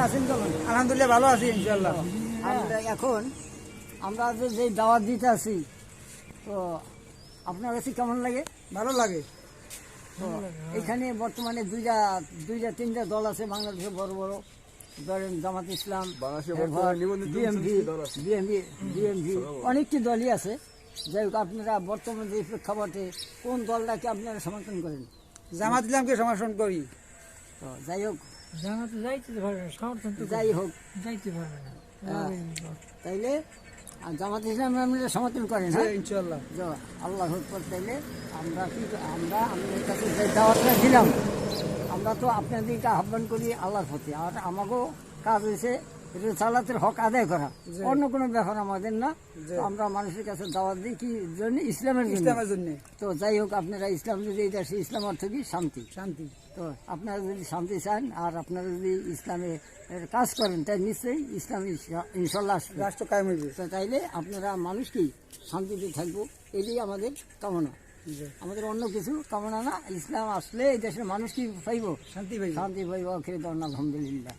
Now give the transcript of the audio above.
আছেন কেমন? আলহামদুলিল্লাহ ভালো আছি ইনশাআল্লাহ। এখন আমরা যে দাওয়াত দিতে আছি, তো আপনার কাছে কেমন লাগে? ভালো লাগে। তো এখানে বর্তমানে দুইটা তিনটা দল আছে বাংলাদেশে, বড় বড়, ধরেন জামাত ইসলাম, বিএমপি, অনেকটি দলই আছে। যাই হোক, আপনারা বর্তমানে যে প্রেক্ষাপটে কোন দলটাকে আপনারা সমর্থন করেন? জামাত ইসলামকে সমর্থন করি। তো যাই হোক, জামাতে যাইতে পারবে না, সমর্থন তো যাই হোক, যাইতে পারবে না। তাইলে জামাত ইসলাম আপনারা সমর্থন করেন? হ্যাঁ, ইনশাআল্লাহ। আল্লাহ আকবার। তাইলে আমরা আপনাদের কাছে যে দাওয়াতটা দিলাম, আমরা তো আপনাদেরকে আহ্বান করি আল্লাহর প্রতি, আর আমাকেও কাজ হয়েছে রিসালাতের হক আদায় করা, অন্য কোনো ব্যাপার আমাদের না। তো আমরা মানুষের কাছে দাওয়াত দিই কি জন্য? ইসলামের জন্য। তো যাই হোক, আপনারা ইসলাম যদি এটা, ইসলাম অর্থ কি? শান্তি। শান্তি। তো আপনারা যদি শান্তি চান আর আপনারা যদি ইসলামে কাজ করেন, তাই নিশ্চয়ই ইসলাম ইনশাল্লাহ আসবে, রাষ্ট্র কায়েম হইবে। তো তাইলে আপনারা মানুষ কি শান্তিতে থাকবো, এটাই আমাদের কামনা। আমাদের অন্য কিছু কামনা না। ইসলাম আসলে এই দেশের মানুষ কি পাইব? শান্তি পাইব। শান্তি পাইব। আলহামদুলিল্লাহ।